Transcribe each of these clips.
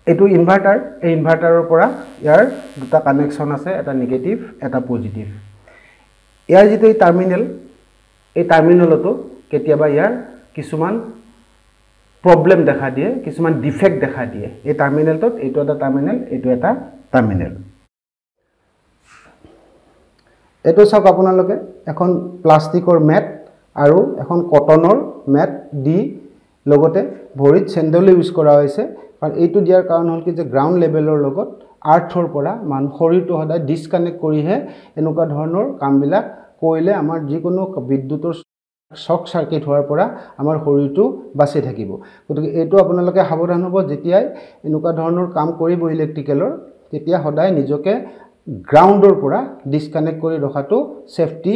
এইটো ইনভাৰ্টাৰ এই ইনভাৰ্টাৰৰ পৰা ইয়াৰ দুটা কানেকশ্যন আছে এটা নেগেটিভ এটা পজিটিভ ইয়াৰ যেটো টাৰ্মিনেল এই টাৰ্মিনেলটো কেতিয়াবা ইয়াৰ কিছুমান প্ৰবলেম দেখা দিয়ে কিছুমান ডিফেক্ট দেখা দিয়ে এই টাৰ্মিনেলটোত এইটো এটা টাৰ্মিনেল এইটো এটা টাৰ্মিনেল এটো সব আপোনালোকে এখন প্লাষ্টিকৰ মেট আৰু এখন কটনৰ মেট দি লগতে ভৰিত চেন্ডেল ইউজ কৰা হৈছে কাৰণ এইটো দিয়াৰ কাৰণ হল কি যে গ্ৰাউন্ড লেভেলৰ লগত আৰ্থৰ পৰা মান শৰীৰটো সদায় ডিসকানেক্ট কৰিহে এনেকুৱা ধৰণৰ কামবিলাক কৰিলে আমাৰ যিকোনো বিদ্যুতৰ শক সাৰ্কিট হোৱাৰ পৰা আমাৰ শৰীৰটো বাচি থাকিব গতিকে এইটো আপোনালোকে সাৱধান হ'ব যেতিয়াই এনেকুৱা ধৰণৰ কাম কৰিব ইলেক্ট্ৰিকেলৰ তেতিয়া সদায় নিজকে গ্ৰাউন্ডৰ পৰা ডিসকানেক্ট কৰি ৰখাটো সেফটি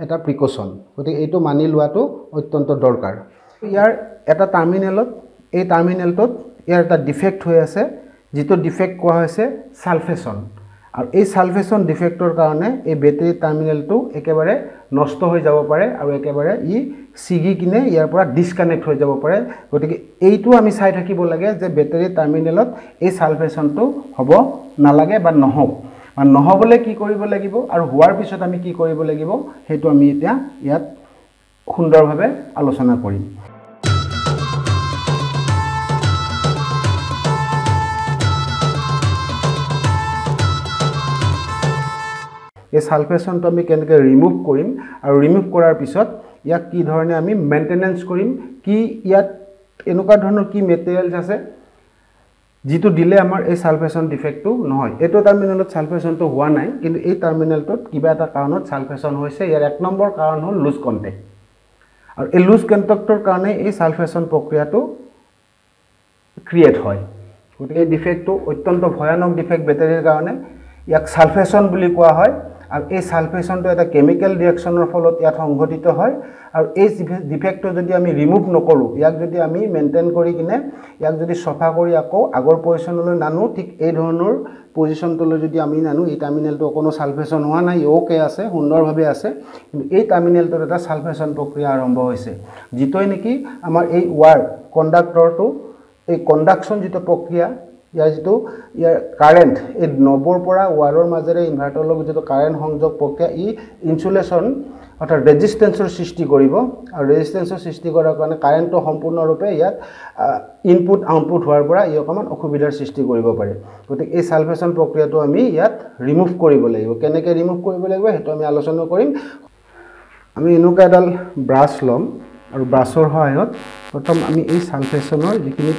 এটা প্ৰিকশন গতিকে এইটো মানি লোৱাটো অত্যন্ত দৰকাৰ ইয়াৰ এটা টাৰ্মিনেলত এই টাৰ্মিনেলটোত ইয়াৰ এটা ডিফেক্ট হৈ আছে যেটো ডিফেক্ট কোৱা হৈছে সালফেশন আৰু এই সালফেশন ডিফেক্টৰ কাৰণে এই বেটাৰি টাৰ্মিনেলটো একেবাৰে নষ্ট হৈ যাব পাৰে আৰু একেবাৰে ই সিগি কিনে ইয়াৰ পৰা ডিসকানেক্ট হৈ যাব পাৰে গতিকে এইটো আমি চাই থাকিব লাগে যে বেটাৰি টাৰ্মিনেলত এই সালফেশনটো হ'ব নালাগে বা নহওক আৰু নহবলে কি কৰিব লাগিব আৰু হোৱাৰ পিছত আমি কি কৰিব লাগিব হেতু আমি এতিয়া ইয়াত সুন্দৰভাৱে আলোচনা কৰিম এই সালফেশনটো আমি কেনেকৈ ৰিমুভ কৰিম আৰু ৰিমুভ কৰাৰ পিছত ইয়াক কি ধৰণে আমি মেইনটেনেন্স কৰিম কি ইয়াত এনেকুৱা ধৰণৰ কি মেটেৰিয়েলছ আছে যেটো দিলে আমাৰ এই সালফেশন ডিফেক্টটো নহয় এটো টাৰ্মিনেলত সালফেশনটো হোৱা নাই কিন্তু এই টাৰ্মিনেলটোত কিবা এটা কাৰণত সালফেশন হৈছে ইয়াৰ এক নম্বৰ কাৰণ হল লুজ কন্টাক্ট আৰু এই লুজ কন্টাক্টৰ কাৰণে এই সালফেশন প্ৰক্ৰিয়াটো ক্ৰিয়েট হয় গতিকে এই ডিফেক্টটো অত্যন্ত ভয়ানক ডিফেক্ট বেটাৰিৰ কাৰণে ইয়াক সালফেশন বুলি কোৱা হয় আৰু এই সালফেশনটো এটা কেমিক্যাল ৰিঅ্যাকশনৰ ফলত ইয়াত সংঘটিত হয় আৰু এই ডিফেক্টটো যদি আমি ৰিমুভ নকৰো ইয়াক যদি আমি মেইনটেইন কৰি কিনে ইয়াক যদি সফা কৰি আকৌ আগৰ পজিশনলৈ নানো ঠিক এই ধৰণৰ পজিশনলৈ যদি আমি নানো এই টাৰ্মিনেলটো কোনো সালফেশন হোৱা নাই ওকে আছে সুন্দৰভাৱে আছে কিন্তু এই টাৰ্মিনেলটোৰ এটা সালফেশন প্ৰক্ৰিয়া আৰম্ভ হৈছে যেটোই নেকি আমাৰ এই ওয়াৰ কণ্ডাক্টৰটো এই কণ্ডাকশন যেটো প্ৰক্ৰিয়া ইয়াৰ যেটো ইয়াৰ কাৰেন্ট এই নবৰ পৰা ওয়াৰৰ মাজেৰে ইনভাৰ্টাৰৰ লগত যেটো কাৰেন্ট সংযোগ প্ৰক্ৰিয়া ই ইনসুলেশন অৰ্থাৎ ৰেজিস্ট্যান্সৰ সৃষ্টি কৰিব আৰু ৰেজিস্ট্যান্সৰ সৃষ্টি কৰাৰ কাৰণে কাৰেন্টটো সম্পূৰ্ণৰূপে ইয়াত ইনপুট আউটপুট হোৱাৰ পৰা ই অকমান অসুবিধাৰ সৃষ্টি কৰিব পাৰে গতিকে এই সালফেশন প্ৰক্ৰিয়াটো আমি ইয়াত ৰিমুভ কৰিব লাগিব কেনেকৈ ৰিমুভ কৰিব লাগিব হেতু আমি আলোচনা কৰিম আমি এনেকুৱা এডাল ব্ৰাছ লম আৰু ব্ৰাছৰ সহায়ত প্ৰথম আমি এই সালফেশনৰ যিখিনি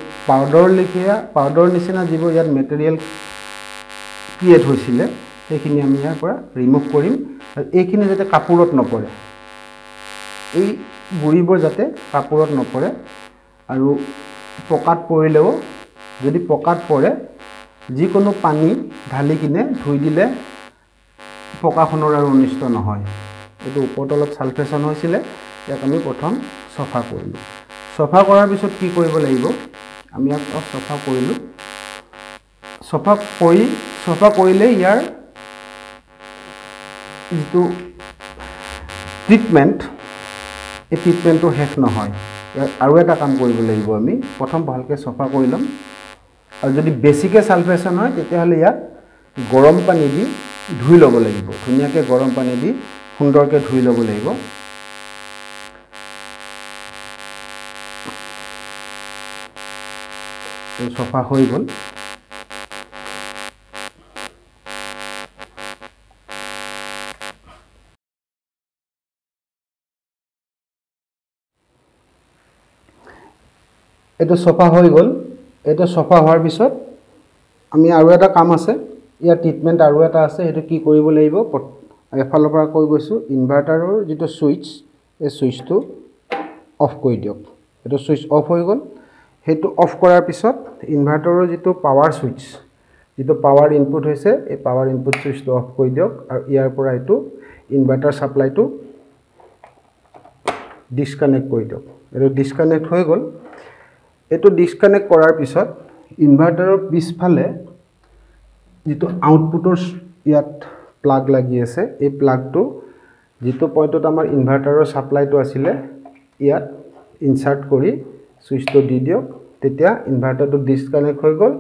পাউডাৰ নিচিনা যিবোৰ ইয়াত মেটেৰিয়েল ক্ৰিয়েট হৈছিলে সেইখিনি আমি ইয়াৰ পৰা ৰিমুভ কৰিম আৰু এইখিনি যাতে কাপোৰত নপৰে এই গুৰিবোৰ যাতে কাপোৰত নপৰে আৰু পকাত পৰিলেও যদি পকাত পৰে যিকোনো পানী ঢালি কিনে ধুই দিলে পকাখনৰ আৰু অনিষ্ট নহয় এটো ওপৰতলত সালফেশন হৈছিলে ইয়াক আমি প্ৰথম সফা কৰিলো সফা কৰাৰ পিছত কি কৰিব লাগিব আমি ইয়াক সফা কৰিলো সফা কৰিলে ইয়াৰ যেটো ট্ৰিটমেন্ট এই ট্ৰিটমেন্টটো শেষ নহয় আৰু এটা কাম কৰিব লাগিব আমি প্ৰথম ভালকৈ সফা কৰি লম আৰু যদি বেছিকে সালফেশন হয় তেতিয়াহলে ইয়াক গৰম পানী দি ধুই ল'ব লাগিব ধুনিয়াকৈ গৰম পানী দি সুন্দৰকৈ ধুই ল'ব লাগিব সফা হৈ গল এটো সফা হৈ গল এটো সফা হোৱাৰ পিছত আমি আৰু এটা কাম আছে ইয়াৰ ট্ৰিটমেন্ট আৰু এটা আছে হেতু কি কৰিব লাগিব এফালৰ পৰা কৈ গৈছো ইনভাৰ্টাৰৰ যেটো সুইচ এই সুইচটো অফ কৰি দিয়ক এটো সুইচ অফ হৈ গল হেতু অফ কৰাৰ পিছত ইনভাৰ্টাৰৰ যেটো পাৱাৰ সুইচ যেটো পাৱাৰ ইনপুট হৈছে এই পাৱাৰ ইনপুট সুইচটো অফ কৰি দিয়ক আৰু ইয়াৰ পৰা এটো ইনভাৰ্টাৰ সাপ্লাইটো ডিসকানেক্ট কৰি দিয়ক এটো ডিসকানেক্ট হৈ গল এটো ডিসকানেক্ট কৰাৰ পিছত ইনভাৰ্টাৰৰ পিছফালে যেটো আউটপুটৰ ইয়াত প্লাগ লাগি আছে এই প্লাগটো যেটো পইণ্টত আমাৰ ইনভাৰ্টাৰৰ সাপ্লাইটো আছিল ইয়াত ইনসাৰ্ট কৰি সুইচটো দি দিয়ক তেতিয়া ইনভাৰ্টাৰটো ডিসকানেক্ট হৈ গল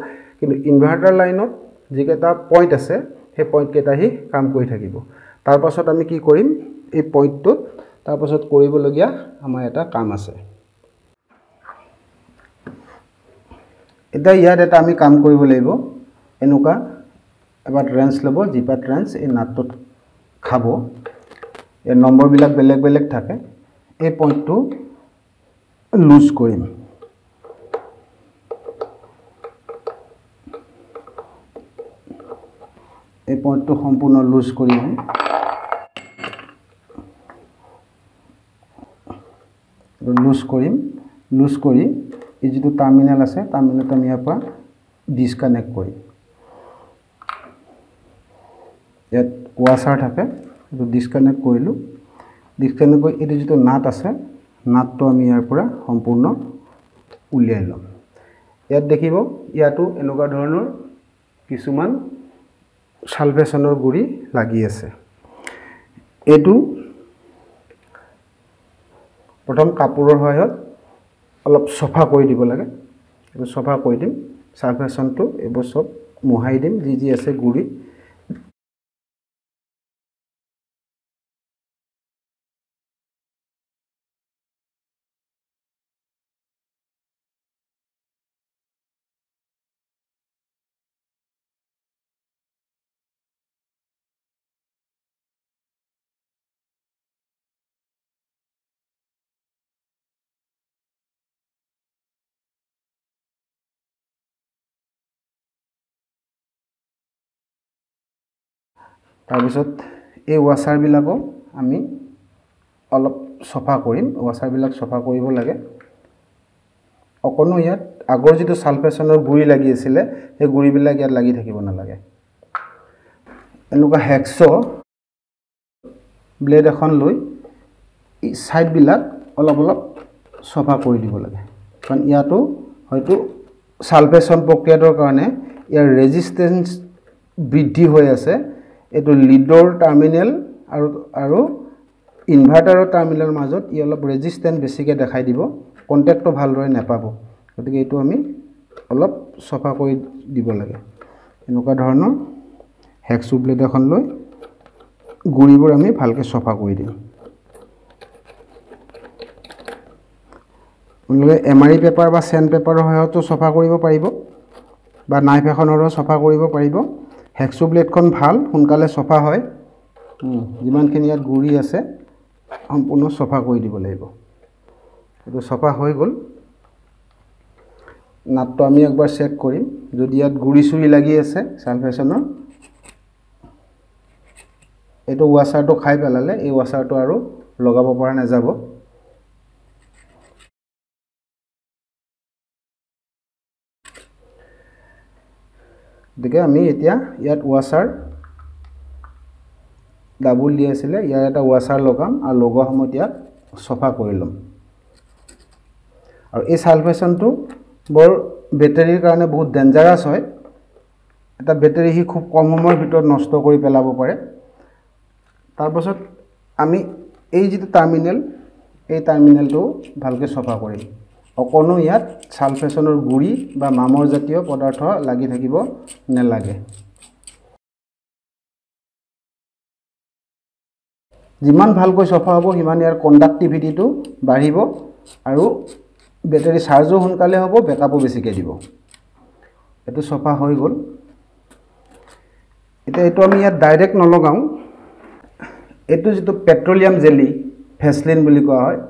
কিন্তু ইনভাৰ্টাৰ লাইনত যিকেইটা পইণ্ট আছে সেই পইণ্ট কেইটাহি কাম কৰি থাকিব তাৰ পাছত আমি কি কৰিম এই পইণ্টটোত তাৰ পাছত কৰিবলগীয়া আমাৰ এটা কাম আছে এটা ইয়াত এটা আমি কাম কৰিব লাগিব এনেকুৱা এবাৰ ট্ৰেন্স ল'ব জিপা ট্ৰেন্স এই নাটটোত খাব এই নম্বৰবিলাক বেলেগ বেলেগ থাকে এই পইণ্টটো লুজ কৰিম এই পইণ্টটো সম্পূৰ্ণ লুজ কৰিম লুজ কৰি এই যেটো টাৰ্মিনাল আছে টাৰ্মিনালটো আমি ইয়াৰ পৰা ডিসকানেক্ট কৰিম ইয়াত ওয়াছাৰ থাকে এটো ডিসকানেক্ট কৰিলো ডিসকানেক্ট কৰি এটো যেটো নাট আছে নাটটো আমি ইয়াৰ পৰা সম্পূৰ্ণ উলিয়াই লম ইয়াত দেখিব ইয়াতো এনেকুৱা ধৰণৰ কিছুমান সালভেশনৰ গুৰি লাগি আছে এটো প্ৰথম কাপোৰৰ সহায়ত অলপ সফা কৰি দিব লাগে এটো সফা কৰি দিম সালভেশনটো এবোৰ সব মোহাই দিম যি আছে গুৰি তাৰপিছত এই ওয়াছাৰ বিলাকো আমি অলপ সফা কৰিম ওয়াছাৰ বিলাক সফা কৰিব লাগে অকনো ইয়াত আগৰ যেটো সালফেশনৰ গুৰি লাগি আছিল এই গুৰি বিলাক ইয়াত লাগি থাকিব না লাগে এনেকুৱা হেক্সো ব্লেড এখন লৈ এই সাইড বিলাক অলপ অলপ সফা কৰি দিব লাগে কাৰণ ইয়াতো হয়তো সালফেশন প্ৰক্ৰিয়াৰ কাৰণে ইয়াৰ ৰেজিস্ট্যান্স বৃদ্ধি হৈ আছে এটো লিডৰ টাৰ্মিনাল আৰু ইনভাৰ্টাৰৰ টাৰ্মিনালৰ মাজত ই অলপ ৰেজিস্ট্যান্স বেছিকে দেখাই দিব কন্টাক্টটো ভালদৰে নাপাব গতিকে এটো আমি অলপ সফা কৰি দিব লাগে এনেকুৱা ধৰণৰ হেক্সো ব্লেড এখন লৈ গুৰিবোৰ আমি ভালকে সফা কৰি দিম আপোনালোকে এমআৰআই পেপাৰ বা স্যান্ড পেপাৰৰ সহায়তো সফা কৰিব পাৰিব বা নাইফ এখনৰো সফা কৰিব পাৰিব হেক্সো ব্লেডখন ভাল সোনকালে সফা হয় যিমানখিনি ইয়াত গুৰি আছে সম্পূৰ্ণ সফা কৰি দিব লাগিব এটো সফা হৈ গল নাটটো আমি একবাৰ চেক কৰিম যদি ইয়াত গুৰি চুৰি লাগি আছে সালফেশনৰ এটো ওয়াছাৰটো খাই পেলালে এই ওয়াছাৰটো আৰু লগাব পৰা নাযাব দেখে আমি এতিয়া ইয়াত ওয়াছাৰ ডাবল দি আছিল ইয়াৰ এটা ওয়াছাৰ লগাম আৰু লগোৱা সময়ত ইয়াত সফা কৰি লম আৰু এই সালফেশনটো বৰ বেটাৰীৰ কাৰণে বহুত ডেঞ্জাৰাস হয় এটা বেটাৰী হি খুব কম সময়ৰ ভিতৰত নষ্ট কৰি পেলাব পাৰে তাৰ পাছত আমি এই যেটো টাৰ্মিনাল এই টাৰ্মিনালটো ভালকে সফা কৰিম অকনো ইয়াত সালফেশনৰ গুৰি বা মামৰ জাতীয় পদাৰ্থ লাগি থাকিব নেলাগে যিমান ভালকৈ সফা হ'ব হিমান ইয়াৰ কণ্ডাক্টিভিটিটো বাঢ়িব আৰু বেটাৰী চাৰ্জও সোনকালে হ'ব বেকআপও বেছিকে দিব এটো সফা হৈ গল এতিয়া এটো আমি ইয়াত ডাইৰেক্ট নলগাও এটো যেটো পেট্ৰোলিয়াম জেলি ভেসলিন বুলি কোৱা হয়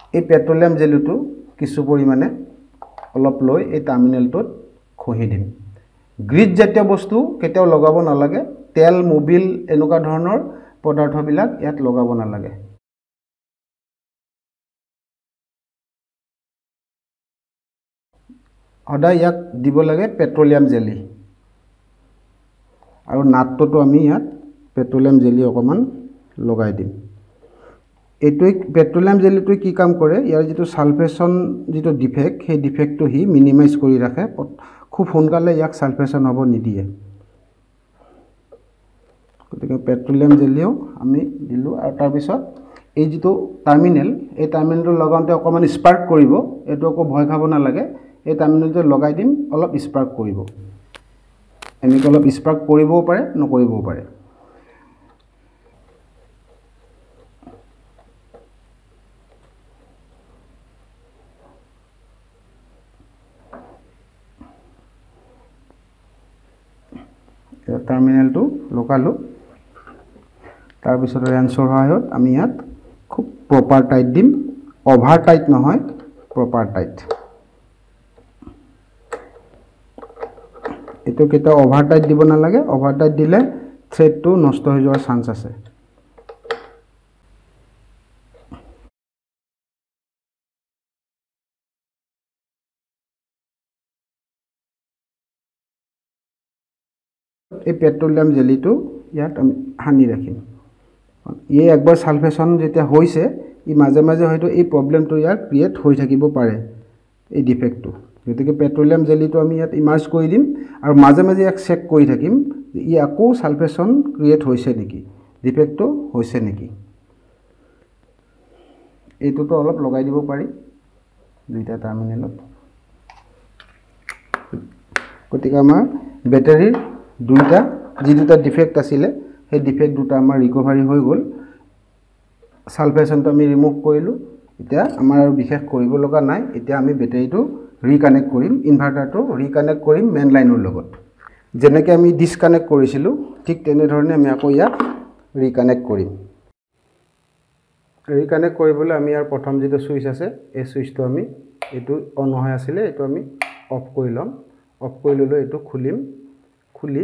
এই পেট্ৰোলিয়াম জেলিটো কিছু পৰিমাণে অলপ লৈ এই টাৰ্মিনালটোত খহি দিম গ্ৰিজ জাতীয় বস্তু কেতিয়াও লগাব নালাগে তেল মোবিল এনেকুৱা ধৰণৰ পদাৰ্থবিলাক ইয়াত লগাব নালাগে সদায় ইয়াক দিব লাগে পেট্ৰোলিয়াম জেলি আৰু নাটটো আমি ইয়াত পেট্ৰোলিয়াম জেলি অকমান লগাই দিম এটো পেট্ৰোলিয়াম জেলিটো কি কাম কৰে ইয়াৰ যেটো সালফেশন যেটো ডিফেক্ট সেই ডিফেক্টটো হি মিনিমাইজ কৰি ৰাখে খুব সোনকালে ইয়াক সালফেশন হ'ব নিদিয়ে গতিকে পেট্ৰোলিয়াম জেলিও আমি দিলো আৰু তাৰ পিছত এই যেটো টাৰ্মিনাল এই টাৰ্মিনালটো লগাওঁতে অকমান স্পাৰ্ক কৰিব এটো আকৌ ভয় খাব না লাগে এই টাৰ্মিনেলটো লগাই দিম অলপ স্পাৰ্ক কৰিব এনেকৈ অলপ স্পাৰ্ক কৰিবও পাৰে নকৰিবও পাৰে টাৰ্মিনেলটো লগালো তাৰ পিছত ৰেঞ্চৰ সহায়ত আমি ইয়াত খুব প্ৰপাৰ টাইট দিম অভাৰ টাইট নহয় প্ৰপাৰ টাইট এটো কেটা অভাৰ টাইট দিব নালাগে অভাৰ টাইট দিলে থ্ৰেডটো নষ্ট হৈ যোৱাৰ চান্স আছে এই পেট্ৰোলিয়াম জেলিটো ইয়াত আমি হানি ৰাখিম এই একবাৰ সালফেশন যেতিয়া হৈছে ই মাজে মাজে হয়তো এই প্ৰবলেমটো ইয়াৰ ক্ৰিয়েট হৈ থাকিব পাৰে এই ডিফেক্টটো গতিকে পেট্ৰোলিয়াম জেলিটো আমি ইয়াত ইমাৰ্জ কৰি দিম আৰু মাজে মাজে এক চেক কৰি থাকিম ই আকৌ সালফেশন ক্ৰিয়েট হৈছে নেকি ডিফেক্টটো হৈছে নেকি এইটোটো অলপ লগাই দিব পাৰি দুইটা টাৰ্মিনেলত গতিকে আমাৰ বেটাৰীৰ দুইটা যি দুটা ডিফেক্ট আছিলে সেই ডিফেক্ট দুটা আমাৰ ৰিকভাৰি হৈ গ'ল সালফেশনটো আমি ৰিমুভ কৰিলো এতিয়া আমাৰ আৰু বিশেষ কৰিব লগা নাই এতিয়া আমি বেটাৰীটো ৰিকানেক্ট কৰিম ইনভাৰ্টাৰটো ৰিকানেক্ট কৰিম মেইন লাইনৰ লগত যেনেকৈ আমি ডিসকানেক্ট কৰিছিলো ঠিক তেনে ধৰণে আমি আকৌ ইয়াক ৰিকানেক্ট কৰিম ৰিকানেক্ট কৰিবলৈ আমি ইয়াৰ প্ৰথম যেটো সুইচ আছে এই সুইচটো আমি এটো অন হৈ আছিল এটো আমি অফ কৰি লম অফ কৰি ললো এটো খুলিম খুলি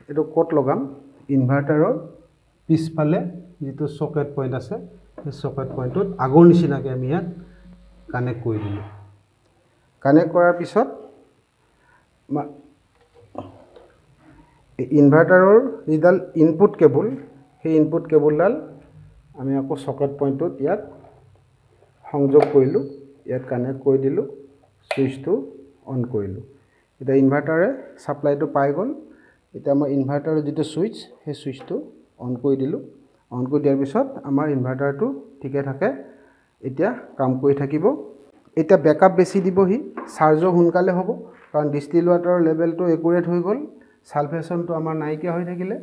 এটো কোট লগাম ইনভাৰ্টাৰৰ পিছফালে যেটো সকেট পইণ্ট আছে এই সকেট পইণ্টত আগৰ নিচিনাকৈ আমি ইয়াত কানেক্ট কৰি দিলো কানেক্ট কৰাৰ পিছত ইনভাৰ্টাৰৰ যিডাল ইনপুট কেবল সেই ইনপুট কেবলডাল আমি আকৌ সকেট পইণ্টত ইয়াত সংযোগ কৰিলো ইয়াত কানেক্ট কৰি দিলো সুইচটো অন কৰিলো এটা ইনভাৰ্টাৰে সাপ্লাইটো পাই গল এটা আমাৰ ইনভাৰ্টাৰৰ যেটো সুইচ সেই সুইচটো অন কৰি দিলো অন কৰি দিয়াৰ পিছত আমাৰ ইনভাৰ্টাৰটো ঠিকে থাকে এতিয়া কাম কৰি থাকিব এটা ব্যাকআপ বেছি দিবহি চাৰ্জও হুনকালে হ'ব কাৰণ ডিষ্টিল ওয়াটাৰৰ লেভেলটো একুৰেট হৈ গল সালফেশনটো আমাৰ নাইকিয়া হৈ থাকিলে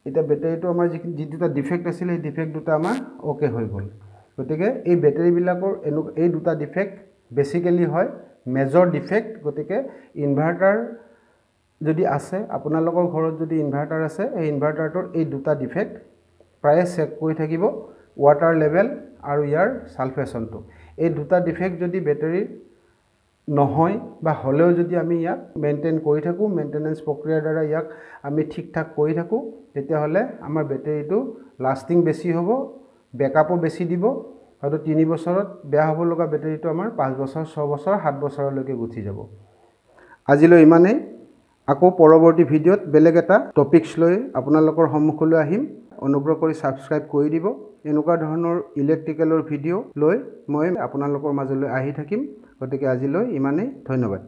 এটা বেটাৰীটো আমাৰ যি দুটা ডিফেক্ট আছিল এই ডিফেক্ট দুটা আমাৰ ওকে হৈ গল গতিকে এই বেটাৰী বিলাকৰ এই দুটা ডিফেক্ট বেসিক্যালি হয় মেজৰ ডিফেক্ট গতিকে ইনভাৰ্টাৰ যদি আছে আপোনালোকৰ ঘৰত যদি ইনভাৰ্টাৰ আছে এই ইনভাৰ্টাৰটোৰ এই দুটা ডিফেক্ট প্ৰায় চেক কৰি থাকিব ওয়াটাৰ লেভেল আৰু ইয়াৰ সালফেশনটো এই দুটা ডিফেক্ট যদি বেটাৰী নহয় বা হলেও যদি আমি ইয়াক মেইনটেইন কৰি থাকো মেইনটেনেন্স প্ৰক্ৰিয়াৰ দ্বাৰা ইয়াক আমি ঠিকঠাক কৰি থাকো তেতিয়া হলে আমাৰ বেটাৰীটো লাস্টিং বেছি হ'ব ব্যাকআপও বেছি দিব হয়তো 3 বছৰত বেয়া হ'ব লগা বেটাৰীটো আমাৰ 5 বছৰ 6 বছৰ 7 বছৰলৈকে গুচি যাব আজিলৈ ইমানেই আকৌ পৰৱৰ্তী ভিডিঅ'ত বেলেগ এটা টপিকস লৈ আপোনালোকৰ সন্মুখলৈ আহিম অনুগ্ৰহ কৰি সাবস্ক্ৰাইব কৰি দিব এনেকুৱা ধৰণৰ ইলেক্ট্ৰিকেলৰ ভিডিঅ' লৈ মই আপোনালোকৰ মাজলৈ আহি থাকিম গতিকে আজিলৈ ইমানেই ধন্যবাদ